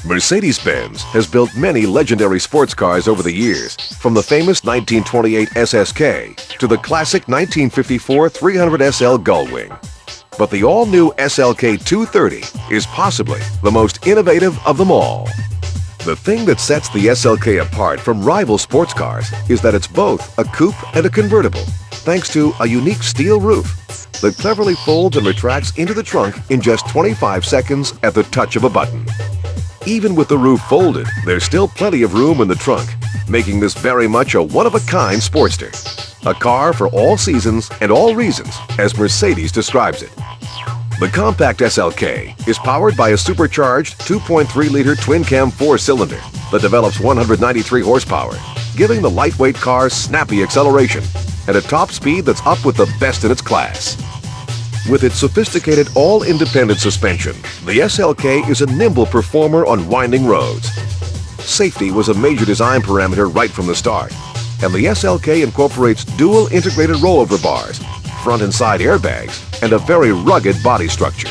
Mercedes-Benz has built many legendary sports cars over the years, from the famous 1928 SSK to the classic 1954 300 SL Gullwing. But the all-new SLK230 is possibly the most innovative of them all. The thing that sets the SLK apart from rival sports cars is that it's both a coupe and a convertible, thanks to a unique steel roof that cleverly folds and retracts into the trunk in just 25 seconds at the touch of a button. Even with the roof folded, there's still plenty of room in the trunk, making this very much a one-of-a-kind Sportster. A car for all seasons and all reasons, as Mercedes describes it. The compact SLK is powered by a supercharged 2.3-liter twin-cam four-cylinder that develops 193 horsepower, giving the lightweight car snappy acceleration and a top speed that's up with the best in its class. With its sophisticated all-independent suspension, the SLK is a nimble performer on winding roads. Safety was a major design parameter right from the start, and the SLK incorporates dual integrated rollover bars, front and side airbags, and a very rugged body structure.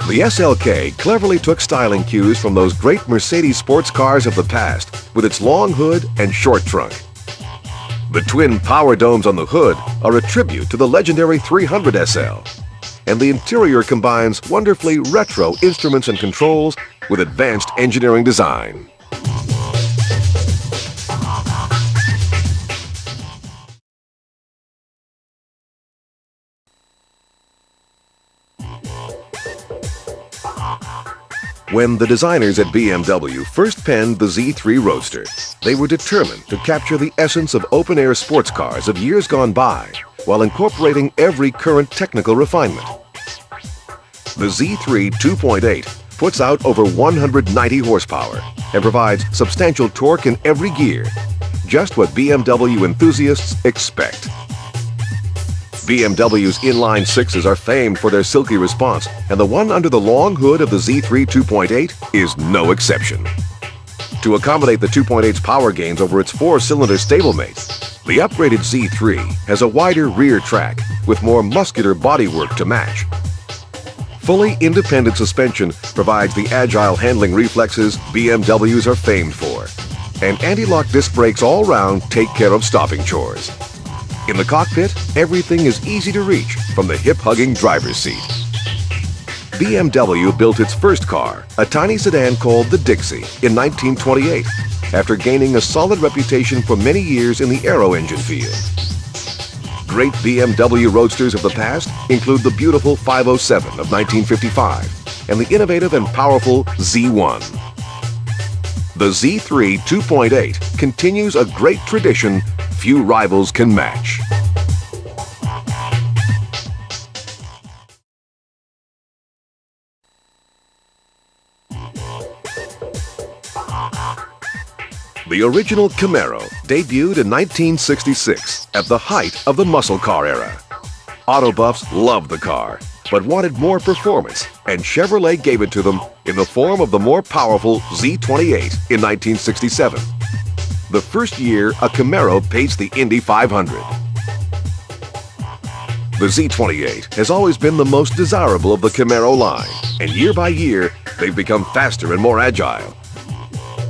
The SLK cleverly took styling cues from those great Mercedes sports cars of the past with its long hood and short trunk. The twin power domes on the hood are a tribute to the legendary 300 SL, and the interior combines wonderfully retro instruments and controls with advanced engineering design. When the designers at BMW first penned the Z3 Roadster, they were determined to capture the essence of open-air sports cars of years gone by while incorporating every current technical refinement. The Z3 2.8 puts out over 190 horsepower and provides substantial torque in every gear, just what BMW enthusiasts expect. BMW's inline sixes are famed for their silky response, and the one under the long hood of the Z3 2.8 is no exception. To accommodate the 2.8's power gains over its four-cylinder stablemate, the upgraded Z3 has a wider rear track with more muscular bodywork to match. Fully independent suspension provides the agile handling reflexes BMWs are famed for, and anti-lock disc brakes all round take care of stopping chores. In the cockpit, everything is easy to reach from the hip-hugging driver's seat. BMW built its first car, a tiny sedan called the Dixie, in 1928, after gaining a solid reputation for many years in the aero engine field. Great BMW Roadsters of the past include the beautiful 507 of 1955 and the innovative and powerful Z1. The Z3 2.8 continues a great tradition few rivals can match. The original Camaro debuted in 1966 at the height of the muscle car era. Auto buffs loved the car, but wanted more performance, and Chevrolet gave it to them in the form of the more powerful Z28 in 1967. The first year a Camaro paced the Indy 500. The Z28 has always been the most desirable of the Camaro line, and year by year, they've become faster and more agile.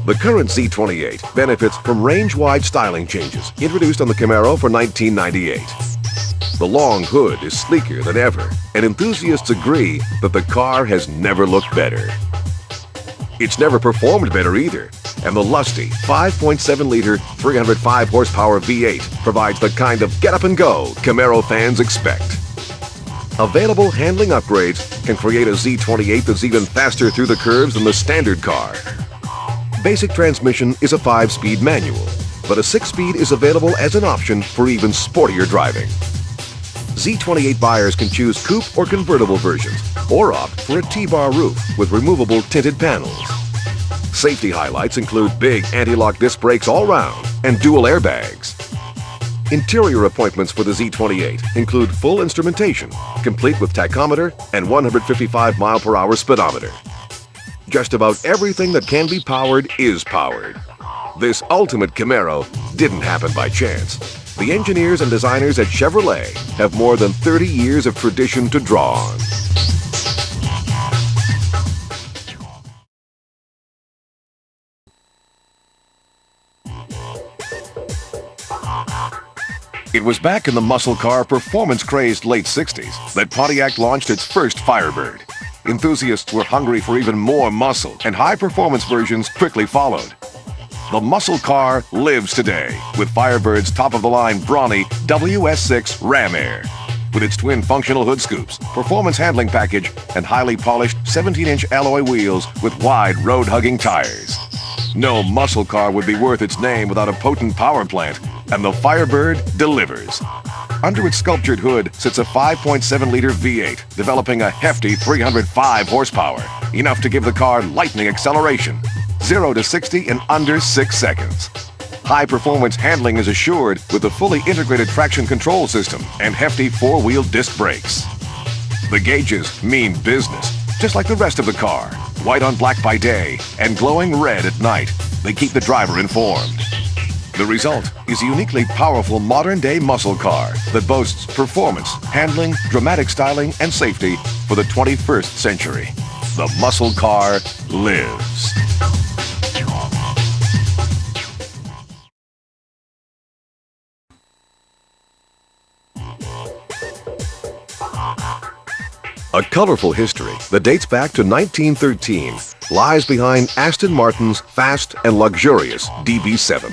The current Z28 benefits from range-wide styling changes introduced on the Camaro for 1998. The long hood is sleeker than ever, and enthusiasts agree that the car has never looked better. It's never performed better either, and the lusty 5.7-liter 305 horsepower V8 provides the kind of get-up-and-go Camaro fans expect. Available handling upgrades can create a Z28 that's even faster through the curves than the standard car. Basic transmission is a 5-speed manual, but a 6-speed is available as an option for even sportier driving. Z28 buyers can choose coupe or convertible versions, or opt for a T-bar roof with removable tinted panels. Safety highlights include big anti-lock disc brakes all round and dual airbags. Interior appointments for the Z28 include full instrumentation, complete with tachometer and 155 mph speedometer. Just about everything that can be powered is powered. This ultimate Camaro didn't happen by chance. The engineers and designers at Chevrolet have more than 30 years of tradition to draw on. It was back in the muscle car performance-crazed late 60s that Pontiac launched its first Firebird. Enthusiasts were hungry for even more muscle, and high-performance versions quickly followed. The muscle car lives today with Firebird's top-of-the-line brawny WS6 Ram Air. With its twin functional hood scoops, performance handling package, and highly polished 17-inch alloy wheels with wide road-hugging tires. No muscle car would be worth its name without a potent power plant, and the Firebird delivers. Under its sculptured hood sits a 5.7-liter V8, developing a hefty 305 horsepower, enough to give the car lightning acceleration, 0 to 60 in under 6 seconds. High-performance handling is assured with the fully integrated traction control system and hefty 4-wheel disc brakes. The gauges mean business, just like the rest of the car. White on black by day and glowing red at night, they keep the driver informed. The result is a uniquely powerful modern-day muscle car that boasts performance, handling, dramatic styling, and safety for the 21st century. The muscle car lives. A colorful history that dates back to 1913 lies behind Aston Martin's fast and luxurious DB7.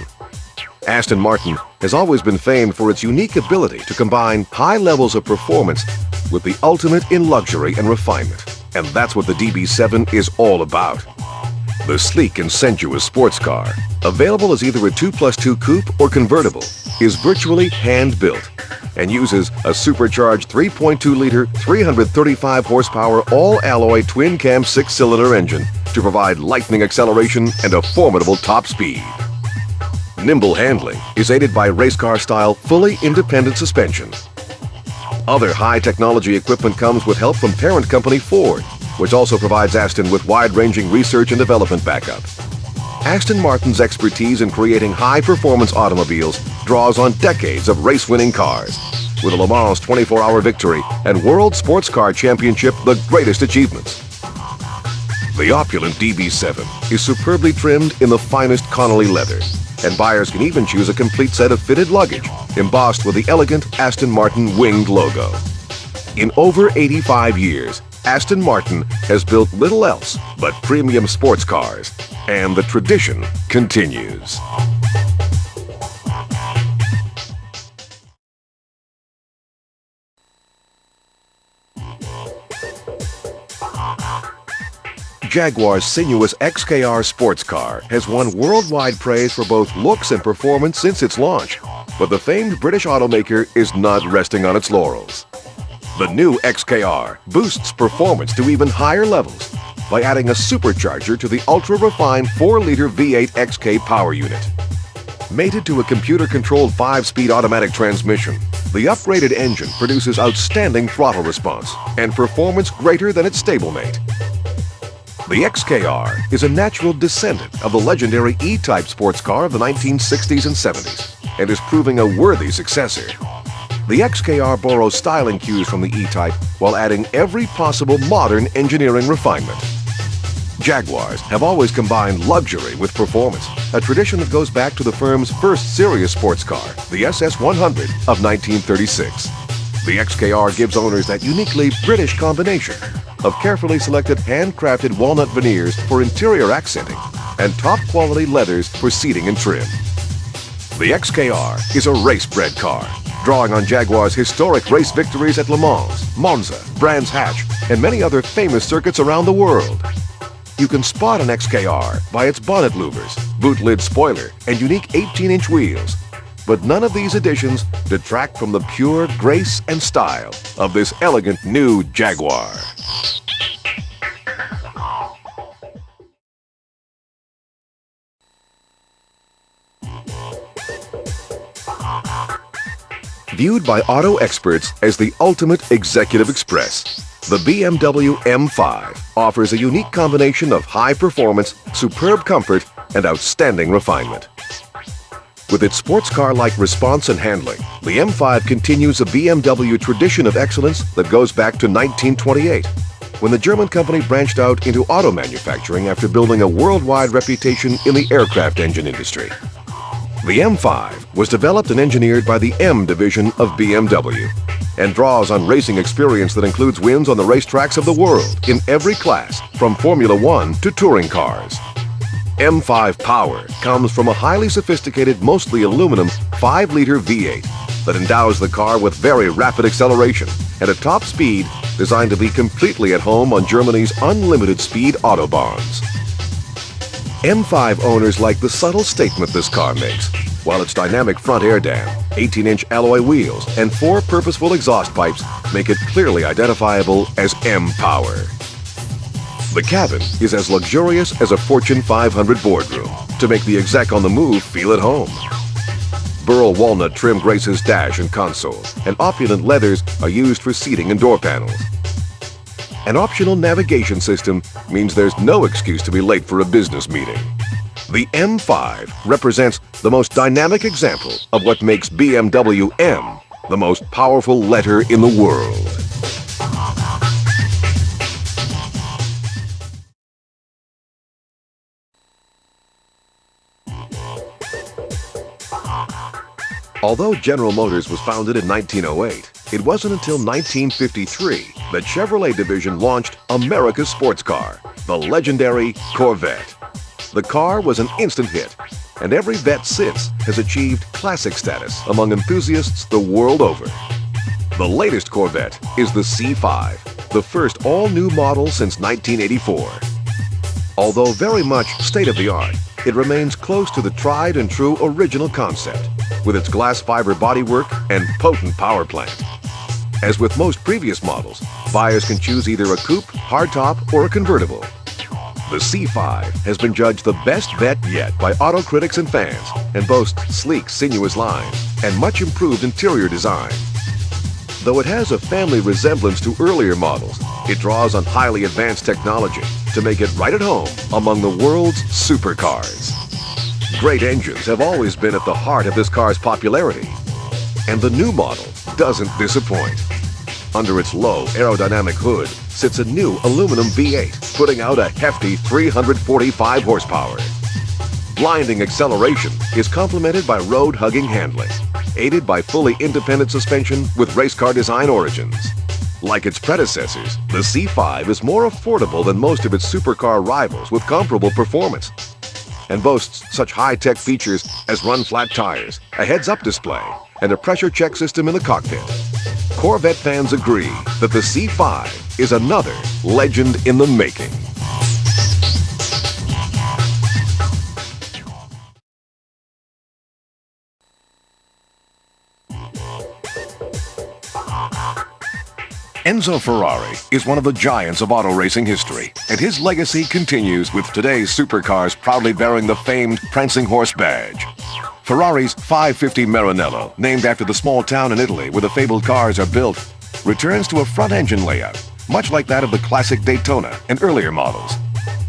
Aston Martin has always been famed for its unique ability to combine high levels of performance with the ultimate in luxury and refinement. And that's what the DB7 is all about. The sleek and sensuous sports car, available as either a 2+2 coupe or convertible, is virtually hand-built and uses a supercharged 3.2-liter, 335 horsepower all-alloy twin-cam 6-cylinder engine to provide lightning acceleration and a formidable top speed. Nimble handling is aided by race car-style fully independent suspension. Other high-technology equipment comes with help from parent company Ford, which also provides Aston with wide-ranging research and development backup. Aston Martin's expertise in creating high-performance automobiles draws on decades of race-winning cars, with a Le Mans 24-hour victory and World Sports Car Championship the greatest achievements. The opulent DB7 is superbly trimmed in the finest Connolly leather, and buyers can even choose a complete set of fitted luggage embossed with the elegant Aston Martin winged logo. In over 85 years, Aston Martin has built little else but premium sports cars, and the tradition continues. Jaguar's sinuous XKR sports car has won worldwide praise for both looks and performance since its launch, but the famed British automaker is not resting on its laurels. The new XKR boosts performance to even higher levels by adding a supercharger to the ultra-refined 4-liter V8 XK power unit. Mated to a computer-controlled 5-speed automatic transmission, the upgraded engine produces outstanding throttle response and performance greater than its stablemate. The XKR is a natural descendant of the legendary E-Type sports car of the 1960s and 70s and is proving a worthy successor. The XKR borrows styling cues from the E-Type while adding every possible modern engineering refinement. Jaguars have always combined luxury with performance, a tradition that goes back to the firm's first serious sports car, the SS100 of 1936. The XKR gives owners that uniquely British combination of carefully selected handcrafted walnut veneers for interior accenting and top-quality leathers for seating and trim. The XKR is a race-bred car, drawing on Jaguar's historic race victories at Le Mans, Monza, Brands Hatch, and many other famous circuits around the world. You can spot an XKR by its bonnet louvers, boot lid spoiler, and unique 18-inch wheels. But none of these additions detract from the pure grace and style of this elegant new Jaguar. Viewed by auto experts as the ultimate executive express, the BMW M5 offers a unique combination of high performance, superb comfort, and outstanding refinement. With its sports car-like response and handling, the M5 continues a BMW tradition of excellence that goes back to 1928, when the German company branched out into auto manufacturing after building a worldwide reputation in the aircraft engine industry. The M5 was developed and engineered by the M division of BMW and draws on racing experience that includes wins on the racetracks of the world in every class, from Formula One to touring cars. M5 power comes from a highly sophisticated, mostly aluminum 5-liter V8 that endows the car with very rapid acceleration and a top speed designed to be completely at home on Germany's unlimited speed autobahns. M5 owners like the subtle statement this car makes, while its dynamic front air dam, 18-inch alloy wheels, and 4 purposeful exhaust pipes make it clearly identifiable as M-Power. The cabin is as luxurious as a Fortune 500 boardroom to make the exec on the move feel at home. Burl walnut trim graces dash and console, and opulent leathers are used for seating and door panels. An optional navigation system means there's no excuse to be late for a business meeting. The M5 represents the most dynamic example of what makes BMW M the most powerful letter in the world. Although General Motors was founded in 1908, it wasn't until 1953 that Chevrolet division launched America's sports car, the legendary Corvette. The car was an instant hit, and every vet since has achieved classic status among enthusiasts the world over. The latest Corvette is the C5, the first all-new model since 1984. Although very much state-of-the-art, it remains close to the tried and true original concept, with its glass fiber bodywork and potent power plant. As with most previous models, buyers can choose either a coupe, hardtop, or a convertible. The C5 has been judged the best vet yet by auto critics and fans, and boasts sleek, sinuous lines and much improved interior design. Though it has a family resemblance to earlier models, it draws on highly advanced technology to make it right at home among the world's supercars. Great engines have always been at the heart of this car's popularity, and the new model doesn't disappoint. Under its low aerodynamic hood sits a new aluminum V8, putting out a hefty 345 horsepower. Blinding acceleration is complemented by road-hugging handling, aided by fully independent suspension with race car design origins. Like its predecessors, the C5 is more affordable than most of its supercar rivals with comparable performance, and boasts such high-tech features as run-flat tires, a heads-up display, and a pressure check system in the cockpit. Corvette fans agree that the C5 is another legend in the making. Enzo Ferrari is one of the giants of auto racing history, and his legacy continues with today's supercars proudly bearing the famed Prancing Horse badge. Ferrari's 550 Maranello, named after the small town in Italy where the fabled cars are built, returns to a front-engine layout, much like that of the classic Daytona and earlier models.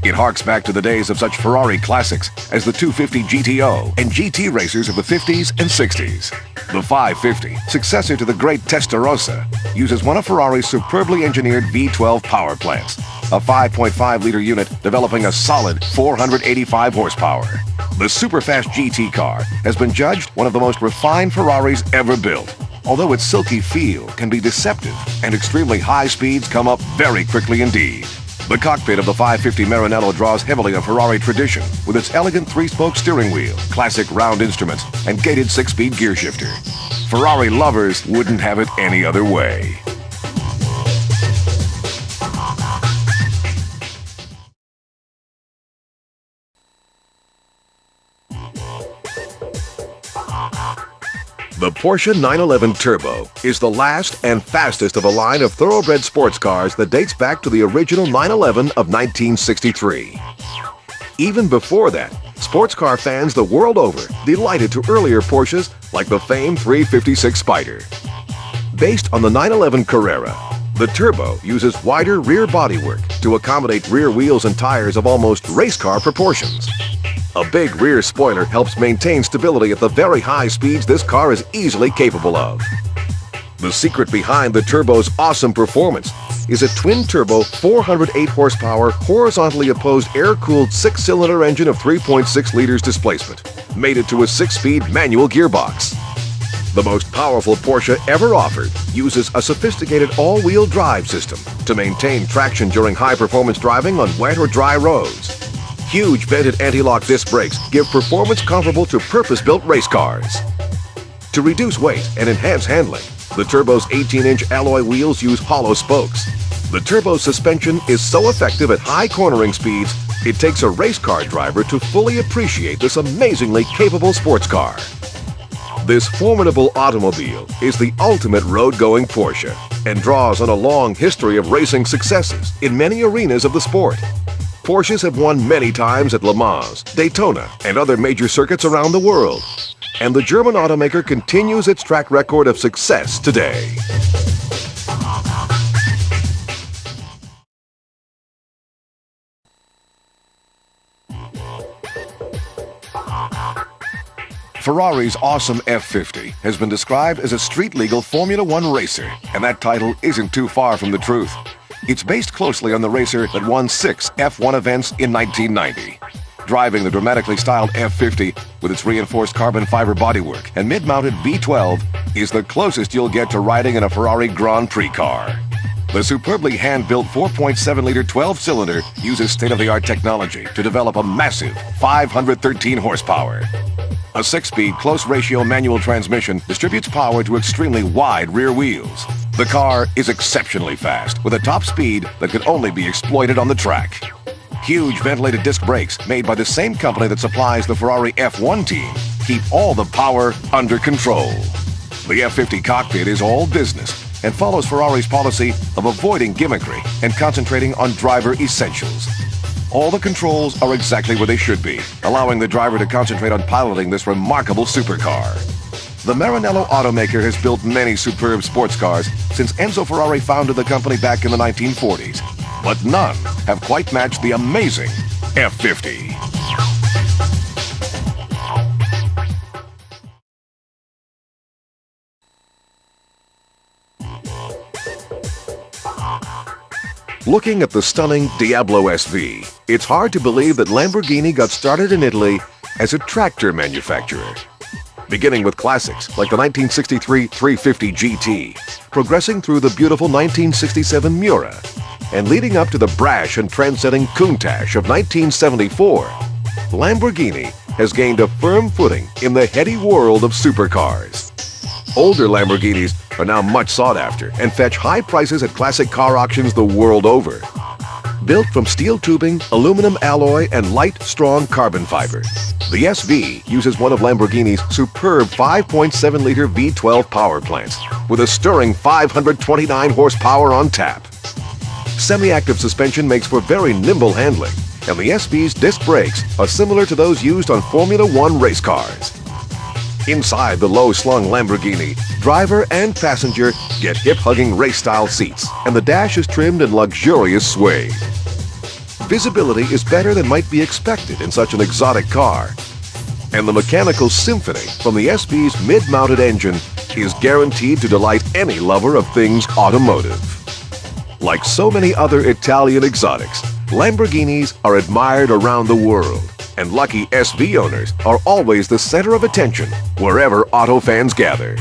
It harks back to the days of such Ferrari classics as the 250 GTO and GT racers of the 50s and 60s. The 550, successor to the great Testarossa, uses one of Ferrari's superbly engineered V12 power plants, a 5.5-liter unit developing a solid 485 horsepower. The superfast GT car has been judged one of the most refined Ferraris ever built, although its silky feel can be deceptive and extremely high speeds come up very quickly indeed. The cockpit of the 550 Maranello draws heavily on Ferrari tradition with its elegant 3-spoke steering wheel, classic round instruments, and gated 6-speed gear shifter. Ferrari lovers wouldn't have it any other way. The Porsche 911 Turbo is the last and fastest of a line of thoroughbred sports cars that dates back to the original 911 of 1963. Even before that, sports car fans the world over delighted to earlier Porsches like the famed 356 Spider. Based on the 911 Carrera, the Turbo uses wider rear bodywork to accommodate rear wheels and tires of almost race car proportions. A big rear spoiler helps maintain stability at the very high speeds this car is easily capable of. The secret behind the turbo's awesome performance is a twin-turbo 408 horsepower horizontally opposed air-cooled 6-cylinder engine of 3.6 liters displacement, mated to a 6-speed manual gearbox. The most powerful Porsche ever offered uses a sophisticated all-wheel drive system to maintain traction during high-performance driving on wet or dry roads. Huge vented anti-lock disc brakes give performance comparable to purpose-built race cars. To reduce weight and enhance handling, the turbo's 18-inch alloy wheels use hollow spokes. The turbo suspension is so effective at high cornering speeds, it takes a race car driver to fully appreciate this amazingly capable sports car. This formidable automobile is the ultimate road-going Porsche and draws on a long history of racing successes in many arenas of the sport. Porsches have won many times at Le Mans, Daytona, and other major circuits around the world. And the German automaker continues its track record of success today. Ferrari's awesome F50 has been described as a street-legal Formula One racer, and that title isn't too far from the truth. It's based closely on the racer that won 6 F1 events in 1990. Driving the dramatically styled F50 with its reinforced carbon fiber bodywork and mid-mounted V12 is the closest you'll get to riding in a Ferrari Grand Prix car. The superbly hand-built 4.7-liter 12-cylinder uses state-of-the-art technology to develop a massive 513 horsepower. A 6-speed close-ratio manual transmission distributes power to extremely wide rear wheels. The car is exceptionally fast, with a top speed that could only be exploited on the track. Huge ventilated disc brakes, made by the same company that supplies the Ferrari F1 team, keep all the power under control. The F50 cockpit is all business and follows Ferrari's policy of avoiding gimmickry and concentrating on driver essentials. All the controls are exactly where they should be, allowing the driver to concentrate on piloting this remarkable supercar. The Maranello automaker has built many superb sports cars since Enzo Ferrari founded the company back in the 1940s, but none have quite matched the amazing F50. Looking at the stunning Diablo SV, it's hard to believe that Lamborghini got started in Italy as a tractor manufacturer. Beginning with classics like the 1963 350 GT, progressing through the beautiful 1967 Miura, and leading up to the brash and trend-setting Countach of 1974, Lamborghini has gained a firm footing in the heady world of supercars. Older Lamborghinis are now much sought after and fetch high prices at classic car auctions the world over. Built from steel tubing, aluminum alloy, and light, strong carbon fiber, the SV uses one of Lamborghini's superb 5.7-liter V12 power plants with a stirring 529 horsepower on tap. Semi-active suspension makes for very nimble handling, and the SV's disc brakes are similar to those used on Formula One race cars. Inside the low-slung Lamborghini, driver and passenger get hip-hugging race-style seats, and the dash is trimmed in luxurious suede. Visibility is better than might be expected in such an exotic car, and the mechanical symphony from the SV's mid-mounted engine is guaranteed to delight any lover of things automotive. Like so many other Italian exotics, Lamborghinis are admired around the world, and lucky SV owners are always the center of attention wherever auto fans gather.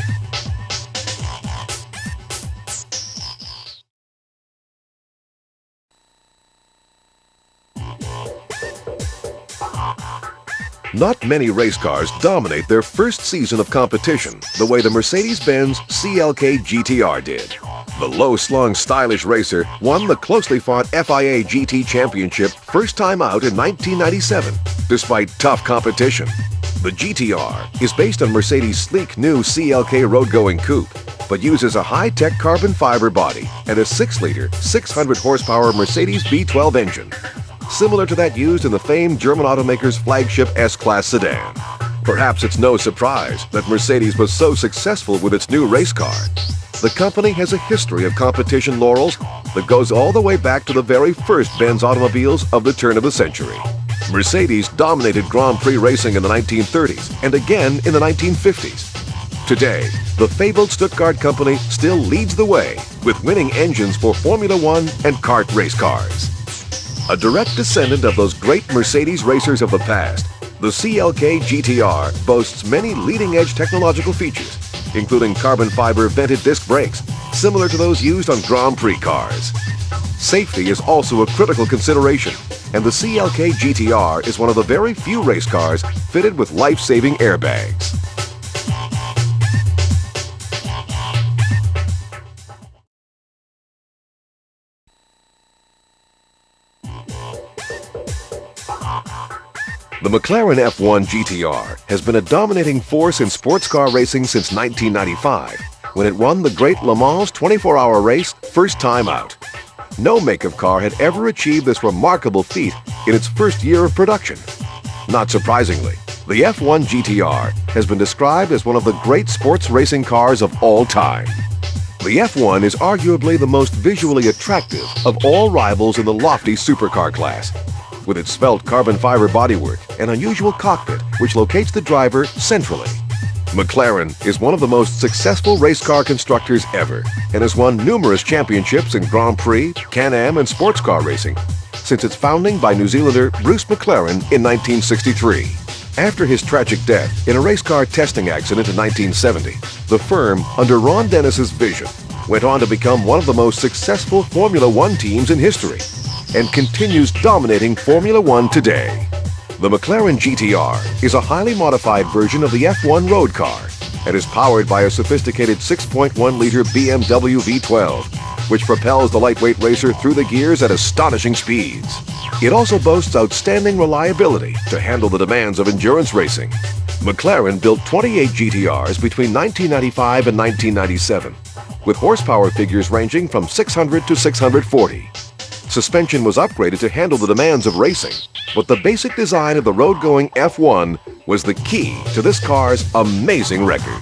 Not many race cars dominate their first season of competition the way the Mercedes-Benz CLK-GTR did. The low-slung, stylish racer won the closely fought FIA GT Championship first time out in 1997, despite tough competition. The GTR is based on Mercedes' sleek new CLK road-going coupe, but uses a high-tech carbon fiber body and a 6-liter, 600-horsepower Mercedes V12 engine, similar to that used in the famed German automaker's flagship S-Class sedan. Perhaps it's no surprise that Mercedes was so successful with its new race car. The company has a history of competition laurels that goes all the way back to the very first Benz automobiles of the turn of the century. Mercedes dominated Grand Prix racing in the 1930s and again in the 1950s. Today, the fabled Stuttgart company still leads the way with winning engines for Formula One and kart race cars. A direct descendant of those great Mercedes racers of the past, the CLK-GTR boasts many leading-edge technological features, including carbon fiber vented disc brakes, similar to those used on Grand Prix cars. Safety is also a critical consideration, and the CLK-GTR is one of the very few race cars fitted with life-saving airbags. The McLaren F1 GTR has been a dominating force in sports car racing since 1995, when it won the Great Le Mans 24-hour race first time out. No make of car had ever achieved this remarkable feat in its first year of production. Not surprisingly, the F1 GTR has been described as one of the great sports racing cars of all time. The F1 is arguably the most visually attractive of all rivals in the lofty supercar class, with its svelte carbon fiber bodywork and unusual cockpit which locates the driver centrally. McLaren is one of the most successful race car constructors ever and has won numerous championships in Grand Prix, Can-Am and sports car racing since its founding by New Zealander Bruce McLaren in 1963. After his tragic death in a race car testing accident in 1970, the firm, under Ron Dennis's vision, went on to become one of the most successful Formula One teams in history and continues dominating Formula One today. The McLaren GTR is a highly modified version of the F1 road car and is powered by a sophisticated 6.1-liter BMW V12, which propels the lightweight racer through the gears at astonishing speeds. It also boasts outstanding reliability to handle the demands of endurance racing. McLaren built 28 GTRs between 1995 and 1997, with horsepower figures ranging from 600 to 640. Suspension was upgraded to handle the demands of racing, but the basic design of the road-going F1 was the key to this car's amazing record.